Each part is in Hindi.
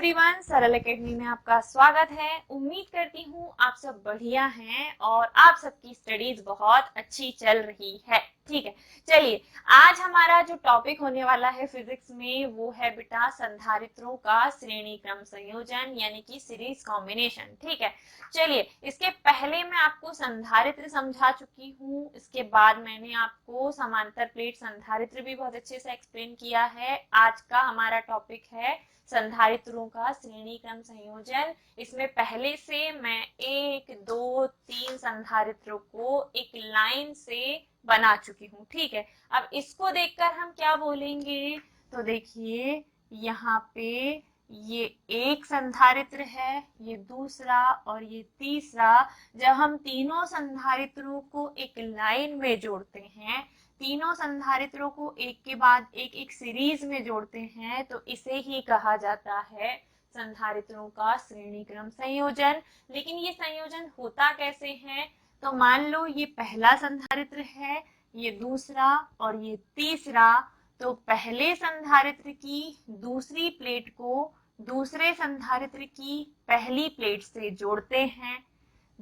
एवरीवन, सरल एकेडमी में आपका स्वागत है। उम्मीद करती हूँ आप सब बढ़िया हैं और आप सबकी स्टडीज बहुत अच्छी चल रही है। ठीक है, चलिए आज हमारा जो टॉपिक होने वाला है फिजिक्स में वो है बेटा संधारित्रों का श्रेणी क्रम संयोजन यानी कि सीरीज कॉम्बिनेशन। ठीक है, चलिए इसके पहले मैं आपको संधारित्र समझा चुकी हूँ, इसके बाद मैंने आपको समांतर प्लेट संधारित्र भी बहुत अच्छे से एक्सप्लेन किया है। आज का हमारा टॉपिक है संधारित्रों का श्रेणी क्रम संयोजन। इसमें पहले से मैं 1, 2, 3 संधारित्रों को एक लाइन से बना चुकी हूँ। ठीक है, अब इसको देखकर हम क्या बोलेंगे, तो देखिए यहाँ पे ये एक संधारित्र है, ये दूसरा और ये तीसरा। जब हम तीनों संधारित्रों को एक लाइन में जोड़ते हैं, तीनों संधारित्रों को एक के बाद एक एक सीरीज में जोड़ते हैं, तो इसे ही कहा जाता है संधारित्रों का श्रेणी क्रम संयोजन। लेकिन ये संयोजन होता कैसे है, तो मान लो ये पहला संधारित्र है, ये दूसरा और ये तीसरा। तो पहले संधारित्र की दूसरी प्लेट को दूसरे संधारित्र की पहली प्लेट से जोड़ते हैं,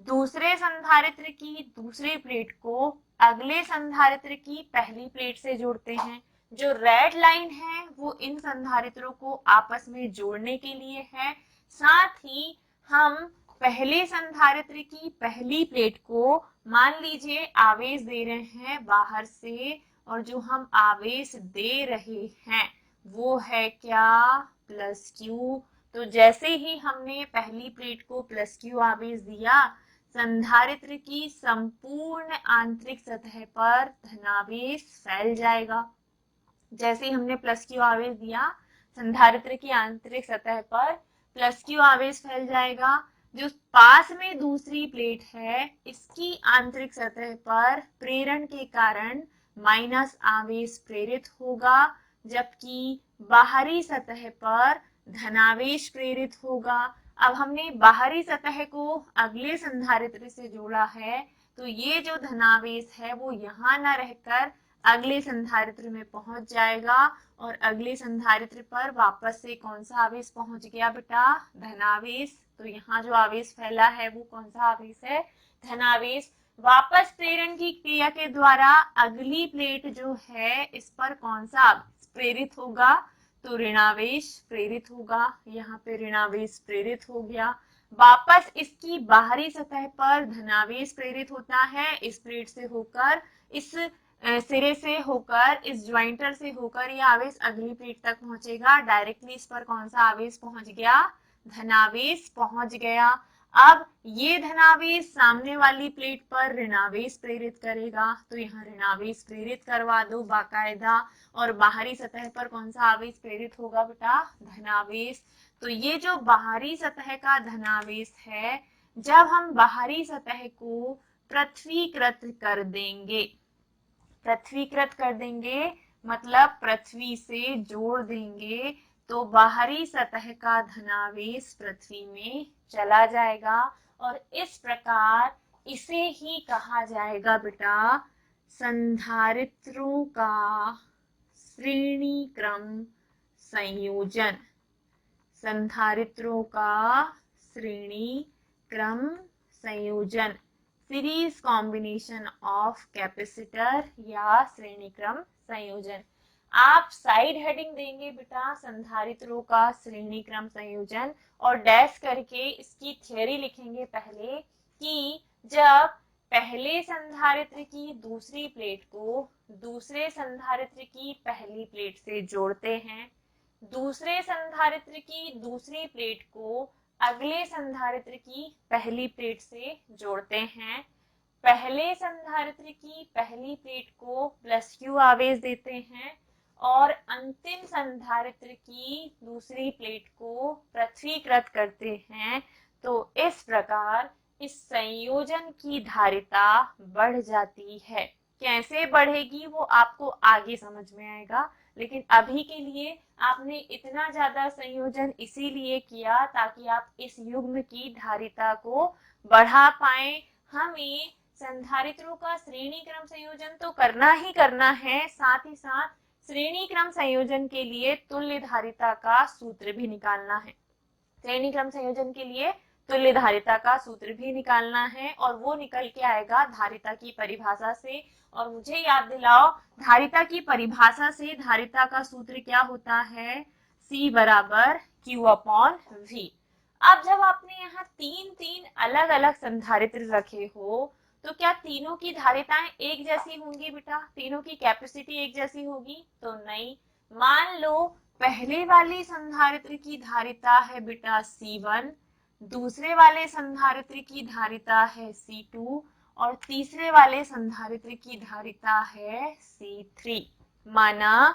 दूसरे संधारित्र की दूसरी प्लेट को अगले संधारित्र की पहली प्लेट से जोड़ते हैं। जो रेड लाइन है वो इन संधारित्रों को आपस में जोड़ने के लिए है। साथ ही हम पहले संधारित्र की पहली प्लेट को मान लीजिए आवेश दे रहे हैं बाहर से, और जो हम आवेश दे रहे हैं वो है क्या, +Q। तो जैसे ही हमने पहली प्लेट को +Q आवेश दिया, संधारित्र की संपूर्ण आंतरिक सतह पर धनावेश फैल जाएगा। जैसे ही हमने +Q आवेश दिया, संधारित्र की आंतरिक सतह पर +Q आवेश फैल जाएगा। जो पास में दूसरी प्लेट है, इसकी आंतरिक सतह पर प्रेरण के कारण माइनस आवेश प्रेरित होगा, जबकि बाहरी सतह पर धनावेश प्रेरित होगा। अब हमने बाहरी सतह को अगले संधारित्र से जोड़ा है, तो ये जो धनावेश है वो यहाँ न रहकर अगले संधारित्र में पहुंच जाएगा, और अगले संधारित्र पर वापस से कौन सा आवेश पहुंच गया बेटा, धनावेश। तो यहाँ जो आवेश फैला है वो कौन सा आवेश है, धनावेश। वापस प्रेरण की क्रिया के द्वारा अगली प्लेट जो है इस पर कौन सा आवेश प्रेरित होगा, तो ऋणावेश प्रेरित होगा। यहाँ पे ऋणावेश प्रेरित हो गया। वापस इसकी बाहरी सतह पर धनावेश प्रेरित होता है, इस प्लेट से होकर, इस सिरे से होकर, इस ज्वाइंटर से होकर ये आवेश अगली प्लेट तक पहुंचेगा। डायरेक्टली इस पर कौन सा आवेश पहुंच गया, धनावेश पहुंच गया। अब ये धनावेश सामने वाली प्लेट पर ऋणावेश प्रेरित करेगा, तो यहाँ ऋणावेश प्रेरित करवा दो बाकायदा। और बाहरी सतह पर कौन सा आवेश प्रेरित होगा बेटा, धनावेश। तो ये जो बाहरी सतह का धनावेश है, जब हम बाहरी सतह को पृथ्वीकृत कर देंगे, पृथ्वीकृत कर देंगे मतलब पृथ्वी से जोड़ देंगे, तो बाहरी सतह का धनावेश पृथ्वी में चला जाएगा, और इस प्रकार इसे ही कहा जाएगा बेटा संधारित्रों का श्रेणी क्रम संयोजन। संधारित्रों का श्रेणी क्रम संयोजन, सीरीज कॉम्बिनेशन ऑफ कैपेसिटर या श्रेणी क्रम संयोजन। आप साइड हेडिंग देंगे बेटा संधारित्रों का श्रेणी क्रम संयोजन, और डैश करके इसकी थ्योरी लिखेंगे पहले, कि जब पहले संधारित्र की दूसरी प्लेट को दूसरे संधारित्र की पहली प्लेट से जोड़ते हैं, दूसरे संधारित्र की दूसरी प्लेट को अगले संधारित्र की पहली प्लेट से जोड़ते हैं, पहले संधारित्र की पहली प्लेट को +Q आवेश देते हैं, और अंतिम संधारित्र की दूसरी प्लेट को पृथ्वीकृत करते हैं, तो इस प्रकार इस संयोजन की धारिता बढ़ जाती है। कैसे बढ़ेगी वो आपको आगे समझ में आएगा, लेकिन अभी के लिए आपने इतना ज्यादा संयोजन इसीलिए किया ताकि आप इस युग्म की धारिता को बढ़ा पाए। हमें संधारित्रों का श्रेणी क्रम संयोजन तो करना ही करना है, साथ ही साथ श्रेणी क्रम संयोजन के लिए तुल्य धारिता का सूत्र भी निकालना है। श्रेणी क्रम संयोजन के लिए तुल्य धारिता का सूत्र भी निकालना है और वो निकल के आएगा धारिता की परिभाषा से। और मुझे याद दिलाओ, धारिता की परिभाषा से धारिता का सूत्र क्या होता है? C बराबर Q अपॉन V। अब जब आपने यहाँ तीन अलग अलग संधारित्र रखे हो तो क्या तीनों की धारिताएं एक जैसी होंगी बेटा? तीनों की कैपेसिटी एक जैसी होगी? तो नहीं। मान लो पहले वाले संधारित्र की धारिता है बेटा C1, दूसरे वाले संधारित्र की धारिता है C2 और तीसरे वाले संधारित्र की धारिता है C3। माना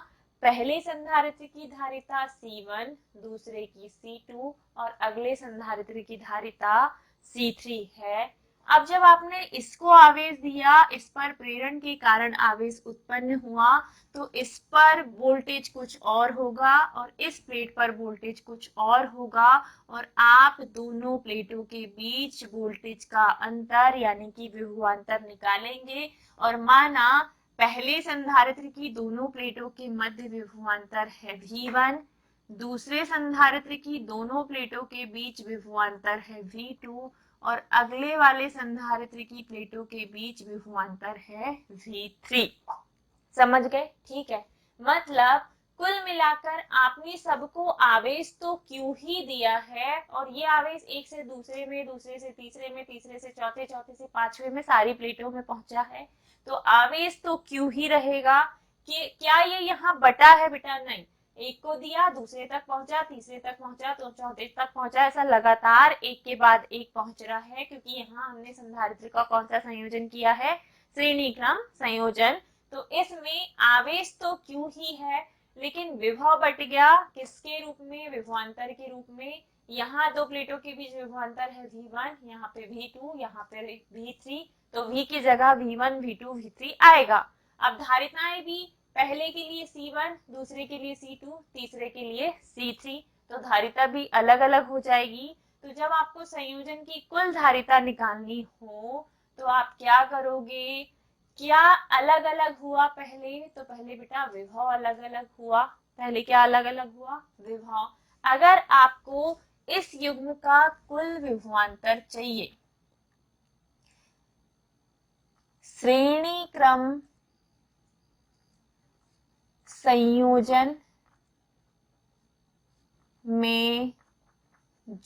पहले संधारित्र की धारिता C1, दूसरे की C2 और अगले संधारित्र की धारिता C3 है। अब जब आपने इसको आवेश दिया, इस पर प्रेरण के कारण आवेश उत्पन्न हुआ, तो इस पर वोल्टेज कुछ और होगा और इस प्लेट पर वोल्टेज कुछ और होगा और आप दोनों प्लेटों के बीच वोल्टेज का अंतर यानी कि विभवांतर निकालेंगे। और माना पहले संधारित्र की दोनों प्लेटों के मध्य विभवांतर है V1, दूसरे संधारित्र की दोनों प्लेटों के बीच विभवांतर है V2 और अगले वाले संधारित्र की प्लेटों के बीच विभवांतर है V3। समझ गए? ठीक है। मतलब कुल मिलाकर आपने सबको आवेश तो Q ही दिया है और ये आवेश एक से दूसरे में, दूसरे से तीसरे में, तीसरे से चौथे, चौथे से पांचवे में सारी प्लेटों में पहुंचा है, तो आवेश तो Q ही रहेगा। कि क्या ये यहाँ बटा है बेटा? नहीं। एक को दिया, दूसरे तक पहुंचा, तीसरे तक पहुंचा, तो चौथे तक पहुंचा, ऐसा लगातार एक के बाद एक पहुंच रहा है, क्योंकि यहाँ हमने संधारित्र का कौन सा संयोजन किया है? श्रेणी क्रम संयोजन। तो इसमें आवेश तो Q ही है, लेकिन विभव बट गया किसके रूप में? विभवांतर के रूप में। यहाँ दो प्लेटों के बीच विभवांतर है V1, यहाँ पे V2, यहाँ पे V3, तो V की जगह V1, V2, V3 आएगा। अब धारिताएं भी पहले के लिए C1, दूसरे के लिए C2, तीसरे के लिए C3, तो धारिता भी अलग अलग हो जाएगी। तो जब आपको संयोजन की कुल धारिता निकालनी हो तो आप क्या करोगे? क्या अलग अलग हुआ पहले? तो पहले बेटा विभव अलग अलग हुआ। पहले क्या अलग अलग हुआ? विभव। अगर आपको इस युग्म का कुल विभवांतर चाहिए, श्रेणी क्रम संयोजन में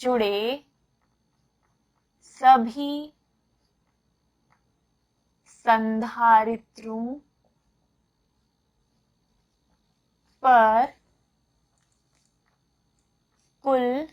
जुड़े सभी संधारित्रों पर कुल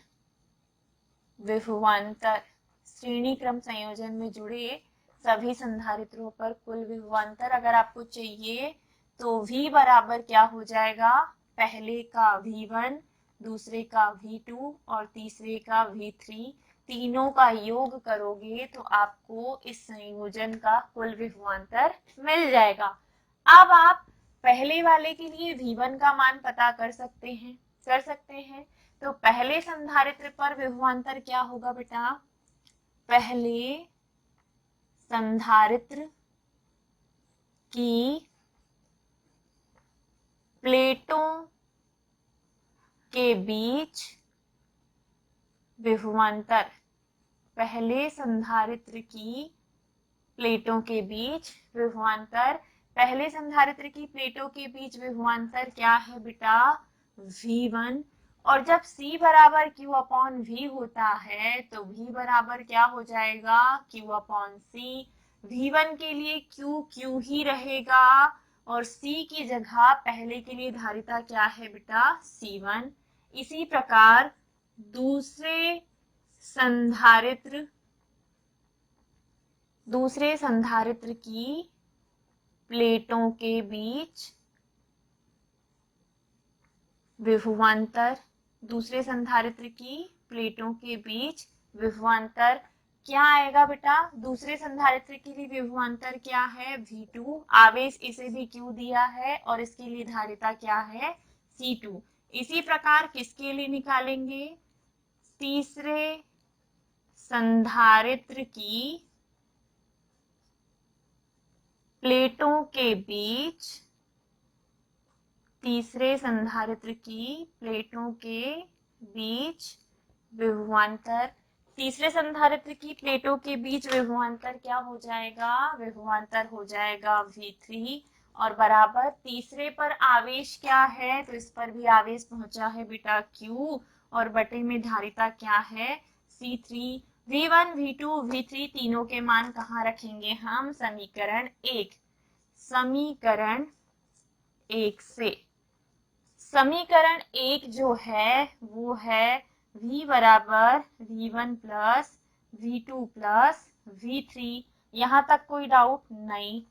विभवांतर, श्रेणी क्रम संयोजन में जुड़े सभी संधारित्रों पर कुल विभवांतर अगर आपको चाहिए तो V बराबर क्या हो जाएगा? पहले का V1, दूसरे का V2 और तीसरे का V3, तीनों का योग करोगे तो आपको इस संयोजन का कुल विभवांतर मिल जाएगा। अब आप पहले वाले के लिए V1 का मान पता कर सकते हैं। तो पहले संधारित्र पर विभवांतर क्या होगा बेटा? पहले संधारित्र की प्लेटों के बीच विभवांतर, पहले संधारित्र की प्लेटों के बीच विभवांतर, पहले संधारित्र की प्लेटों के बीच विभवांतर क्या है बेटा? V1। और जब C बराबर Q अपॉन V होता है तो V बराबर क्या हो जाएगा? Q upon C। V1 के लिए Q ही रहेगा और C की जगह पहले के लिए धारिता क्या है बेटा? C1। इसी प्रकार दूसरे संधारित्र की प्लेटों के बीच विभवांतर, दूसरे संधारित्र की प्लेटों के बीच विभवांतर क्या आएगा बेटा? दूसरे संधारित्र के लिए विभवांतर क्या है? V2। आवेश इसे भी Q दिया है और इसके लिए धारिता क्या है? C2। इसी प्रकार किसके लिए निकालेंगे? तीसरे संधारित्र की प्लेटों के बीच, तीसरे संधारित्र की प्लेटों के बीच विभवांतर, तीसरे संधारित्र की प्लेटों के बीच विभवांतर क्या हो जाएगा, विभवांतर हो जाएगा V3 और बराबर तीसरे पर आवेश क्या है, तो इस पर भी आवेश पहुंचा है बेटा Q और बटे में धारिता क्या है C3। V1, V2, V3 तीनों के मान कहाँ रखेंगे हम, समीकरण 1, समीकरण 1 से। समीकरण 1 जो है वो है V बराबर V1 plus V2 plus V3, यहाँ तक कोई डाउट नहीं।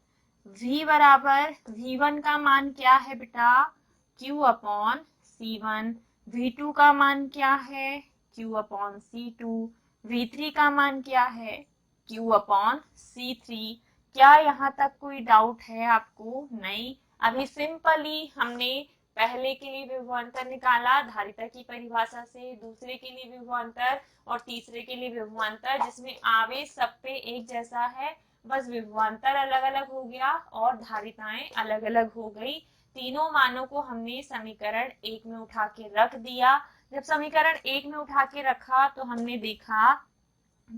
V बराबर V1 का मान क्या है बेटा, Q अपॉन C1, V2 का मान क्या है, Q अपॉन C2, V3 का मान क्या है, Q अपॉन C3। क्या यहाँ तक कोई डाउट है आपको, नहीं। अभी सिंपली हमने पहले के लिए विभवांतर निकाला धारिता की परिभाषा से, दूसरे के लिए विभवांतर और तीसरे के लिए विभवांतर, जिसमें आवेश सब पे एक जैसा है, बस विभवांतर अलग अलग हो गया और धारिताएं अलग अलग हो गई। तीनों मानों को हमने समीकरण 1 में उठा के रख दिया। जब समीकरण 1 में उठा के रखा तो हमने देखा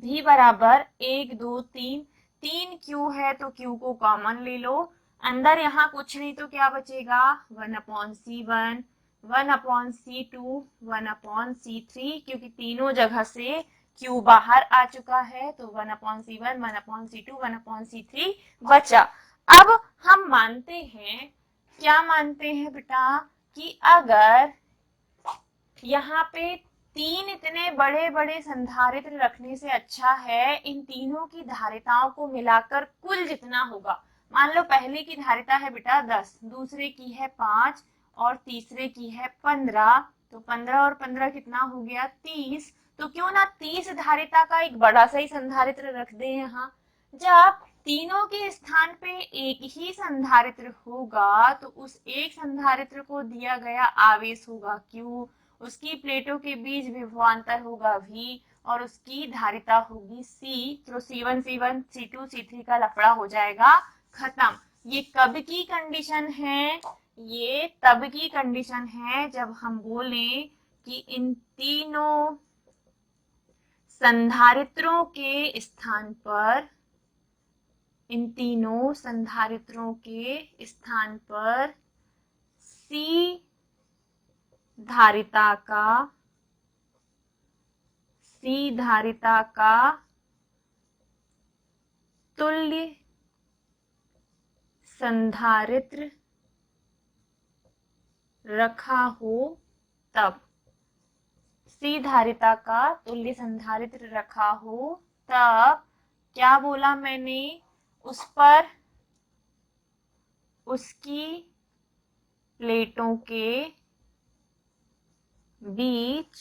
V बराबर 1 2 3, 3 Q है तो Q को कॉमन ले लो, अंदर यहाँ कुछ नहीं तो क्या बचेगा 1/C1, 1/C2, 1/C3, क्योंकि तीनों जगह से Q बाहर आ चुका है तो 1/C1, 1/C2, 1/C3 बचा। अब हम मानते हैं, क्या मानते हैं बेटा, कि अगर यहाँ पे तीन इतने बड़े बड़े संधारित्र रखने से अच्छा है इन तीनों की धारिताओं को मिलाकर कुल जितना होगा, मान लो पहले की धारिता है बेटा 10, दूसरे की है 5 और तीसरे की है 15, तो 15 और 15 कितना हो गया 30, तो क्यों ना 30 धारिता का एक बड़ा सा ही संधारित्र रख दे यहाँ। जब तीनों के स्थान पे एक ही संधारित्र होगा तो उस एक संधारित्र को दिया गया आवेश होगा Q, उसकी प्लेटों के बीच विभवांतर होगा V और उसकी धारिता होगी C, तो C1, C1, C2, C3 का लफड़ा हो जाएगा खत्म। ये कब की कंडीशन है, ये तब की कंडीशन है जब हम बोले कि इन तीनों संधारित्रों के स्थान पर, इन तीनों संधारित्रों के स्थान पर C धारिता का तुल्य संधारित्र रखा हो तब, C धारिता का तुल्य संधारित्र रखा हो तब क्या बोला मैंने, उस पर उसकी प्लेटों के बीच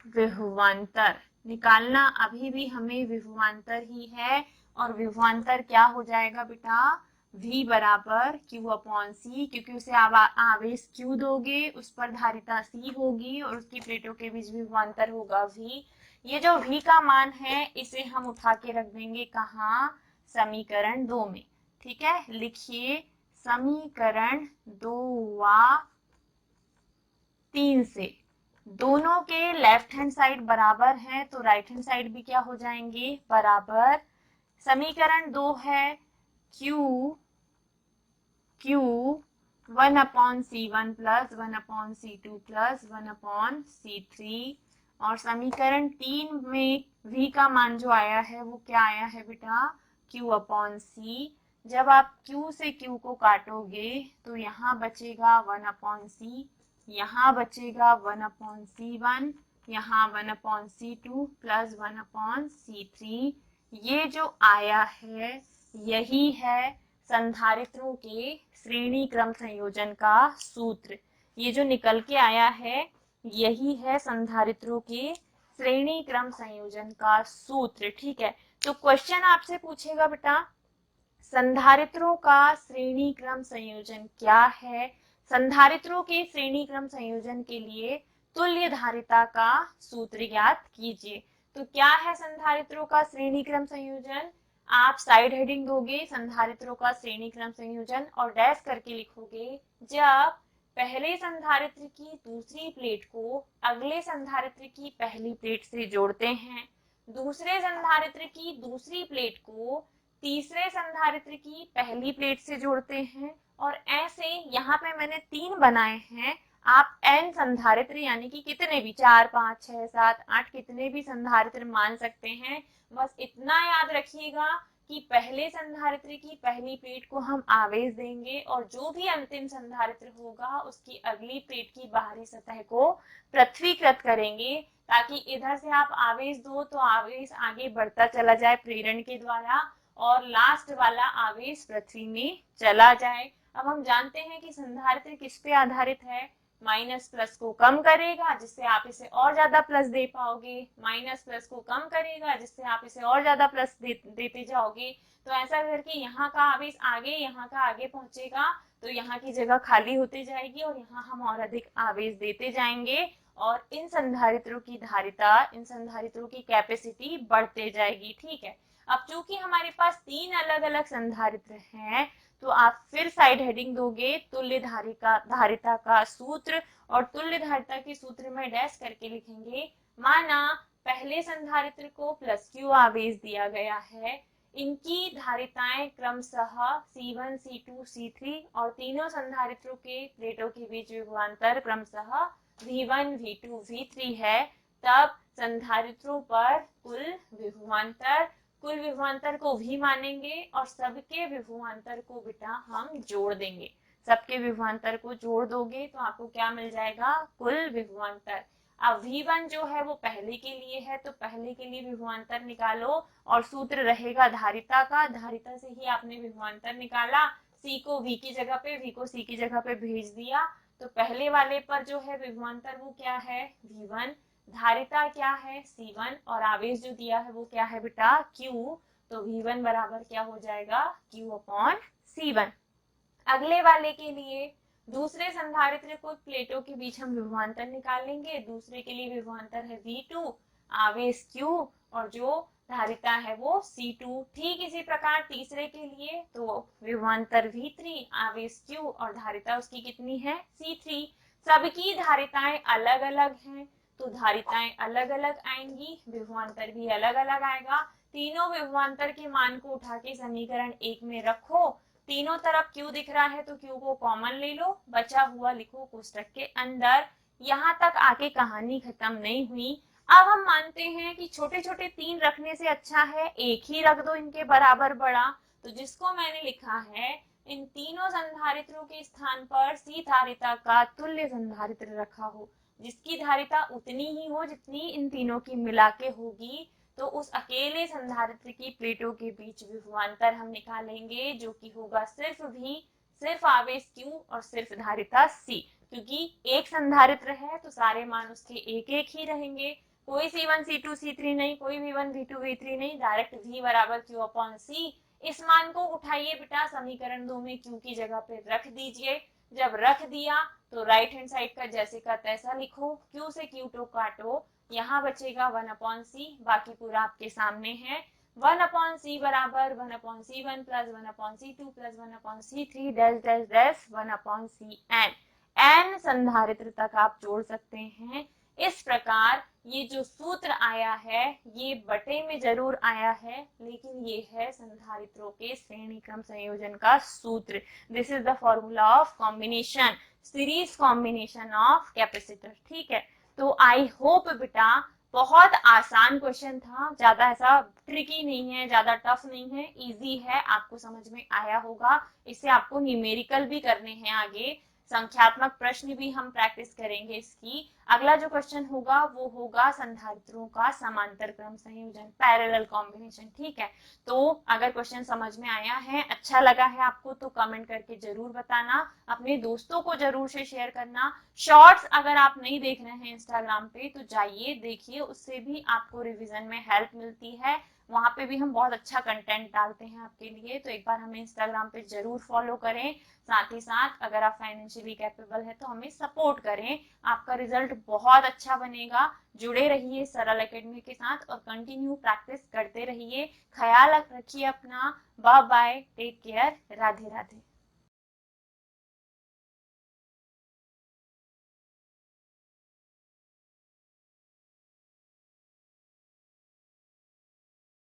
विभवांतर निकालना, अभी भी हमें विभवांतर ही है और विभवांतर क्या हो जाएगा बेटा, V बराबर Q अपॉन C, क्योंकि उसे आवेश Q दोगे उस पर धारिता C होगी और उसकी प्लेटों के बीच विभवांतर होगा V। ये जो V का मान है इसे हम उठा के रख देंगे कहाँ, समीकरण 2 में। ठीक है, लिखिए समीकरण 2 व 3 से दोनों के लेफ्ट हैंड साइड बराबर है तो राइट हैंड साइड भी क्या हो जाएंगे बराबर। समीकरण 2 है Q 1/C1 plus 1/C2 plus 1/C3 और समीकरण 3 में V का मान जो आया है वो क्या आया है बेटा, Q/C। जब आप Q से Q को काटोगे तो यहाँ बचेगा 1/C, यहाँ बचेगा 1/C1, यहाँ 1/C2 प्लस 1/C3। ये जो आया है यही है संधारित्रों के श्रेणी क्रम संयोजन का सूत्र। ये जो निकल के आया है यही है संधारित्रों के श्रेणी क्रम संयोजन का सूत्र। ठीक है, तो क्वेश्चन आपसे पूछेगा बेटा संधारित्रों का श्रेणी क्रम संयोजन क्या है। संधारित्रों के श्रेणी क्रम संयोजन के लिए तुल्य धारिता का सूत्र ज्ञात कीजिए। तो क्या है संधारित्रों का श्रेणी क्रम संयोजन, आप साइड हेडिंग दोगे संधारित्रों का श्रेणी क्रम संयोजन और डैश करके लिखोगे जब पहले संधारित्र की दूसरी प्लेट को अगले संधारित्र की पहली प्लेट से जोड़ते हैं, दूसरे संधारित्र की दूसरी प्लेट को तीसरे संधारित्र की पहली प्लेट से जोड़ते हैं, और ऐसे यहाँ पे मैंने 3 बनाए हैं। आप n संधारित्र यानी कि कितने भी 4, 5, 6, 7, 8 कितने भी संधारित्र मान सकते हैं। बस इतना याद रखिएगा कि पहले संधारित्र की पहली प्लेट को हम आवेश देंगे और जो भी अंतिम संधारित्र होगा उसकी अगली प्लेट की बाहरी सतह को पृथ्वीकृत करेंगे, ताकि इधर से आप आवेश दो तो आवेश आगे बढ़ता चला जाए प्रेरण के द्वारा और लास्ट वाला आवेश पृथ्वी में चला जाए। अब हम जानते हैं कि संधारित्र किस पे आधारित है, माइनस प्लस को कम करेगा जिससे आप इसे और ज्यादा प्लस दे पाओगे, माइनस प्लस को कम करेगा जिससे आप इसे और ज्यादा प्लस देते जाओगे। तो ऐसा करके यहाँ का आवेश आगे, यहाँ का आगे पहुंचेगा तो यहाँ की जगह खाली होती जाएगी और यहाँ हम और अधिक आवेश देते जाएंगे और इन संधारित्रों की धारिता, इन संधारित्रों की कैपेसिटी बढ़ते जाएगी। ठीक है, अब चूंकि हमारे पास 3 अलग अलग संधारित्र हैं तो आप फिर साइड हेडिंग दोगे तुल्य धारिता का सूत्र, और तुल्य धारिता के सूत्र में डैश करके लिखेंगे, माना पहले संधारित्र को प्लस Q आवेश दिया गया है, इनकी धारिताएं क्रमशः C1, C2, C3 और तीनों संधारित्रों के प्लेटों के बीच विभवांतर क्रमशः V1, V2, V3 है। तब संधारित्रों पर कुल विभवांतर को भी मानेंगे और सबके विभवांतर को बेटा हम जोड़ देंगे। सबके विभवांतर को जोड़ दोगे तो आपको क्या मिल जाएगा, कुल विभवांतर। अब V1 जो है वो पहले के लिए है तो पहले के लिए विभवांतर निकालो और सूत्र रहेगा धारिता का, धारिता से ही आपने विभवांतर निकाला, C को V की जगह पे, V को C की जगह पे भेज दिया तो पहले वाले पर जो है विभवांतर वो क्या है, V1, धारिता क्या है C1 और आवेश जो दिया है वो क्या है बेटा Q, तो V1 बराबर क्या हो जाएगा Q/C1। अगले वाले के लिए दूसरे संधारित्र को प्लेटों के बीच हम विभवांतर निकालेंगे, दूसरे के लिए विभवांतर है V2, आवेश Q और जो धारिता है वो C2। ठीक इसी प्रकार तीसरे के लिए तो विभवांतर V3, आवेश Q और धारिता उसकी कितनी है C3। सबकी धारिताएं अलग अलग हैं तो धारिताएं अलग अलग आएंगी, विभवांतर भी अलग अलग आएगा। तीनों विभवांतर के मान को उठा के समीकरण 1 में रखो, तीनों तरफ Q दिख रहा है तो Q को कॉमन ले लो, बचा हुआ लिखो कोष्टक के अंदर। यहाँ तक आके कहानी खत्म नहीं हुई। अब हम मानते हैं कि छोटे छोटे 3 रखने से अच्छा है एक ही रख दो इनके बराबर बड़ा, तो जिसको मैंने लिखा है इन तीनों संधारित्रों के स्थान पर C धारिता का तुल्य संधारित्र रखा हो, जिसकी धारिता उतनी ही हो जितनी इन तीनों की मिला के होगी, तो उस अकेले संधारित्र की प्लेटों के बीच विभवांतर हम निकालेंगे जो कि होगा सिर्फ आवेश Q और सिर्फ धारिता C। क्योंकि एक संधारित्र है तो सारे मान उसके एक एक ही रहेंगे, कोई C1, C2, C3 नहीं, कोई V1, V2, V3 नहीं, डायरेक्ट V बराबर Q/C। इस मान को उठाइए बेटा समीकरण 2 में Q की जगह पे रख दीजिए। जब रख दिया तो राइट हैंड साइड का जैसे का तैसा लिखो, Q से Q2 काटो, यहाँ बचेगा 1/C, बाकी पूरा आपके सामने है। 1/C बराबर 1/C1 plus 1/C2 plus 1/C3 dash dash dash 1/CN। n संधारित्र तक आप जोड़ सकते हैं। इस प्रकार ये जो सूत्र आया है ये बटे में जरूर आया है, लेकिन ये है संधारित्रों के श्रेणी क्रम संयोजन का सूत्र। This is the formula of combination, series combination of capacitor. ठीक है, तो आई होप बेटा बहुत आसान क्वेश्चन था, ज्यादा ऐसा ट्रिकी नहीं है, ज्यादा टफ नहीं है, इजी है, आपको समझ में आया होगा। इससे आपको न्यूमेरिकल भी करने हैं, आगे संख्यात्मक प्रश्न भी हम प्रैक्टिस करेंगे इसकी। अगला जो क्वेश्चन होगा वो होगा संधारित्रों का समांतर क्रम संयोजन, पैरेलल कॉम्बिनेशन। ठीक है, तो अगर क्वेश्चन समझ में आया है, अच्छा लगा है आपको तो कमेंट करके जरूर बताना, अपने दोस्तों को जरूर से शेयर करना। शॉर्ट्स अगर आप नहीं देख रहे हैं इंस्टाग्राम पे तो जाइए देखिए, उससे भी आपको रिवीजन में हेल्प मिलती है, वहां पे भी हम बहुत अच्छा कंटेंट डालते हैं आपके लिए, तो एक बार हमें इंस्टाग्राम पे जरूर फॉलो करें। साथ ही साथ अगर आप फाइनेंशियली कैपेबल है तो हमें सपोर्ट करें, आपका रिजल्ट बहुत अच्छा बनेगा। जुड़े रहिए सरल एकेडमी के साथ और कंटिन्यू प्रैक्टिस करते रहिए। ख्याल रखिए अपना, bye bye, take care, Radhe Radhe.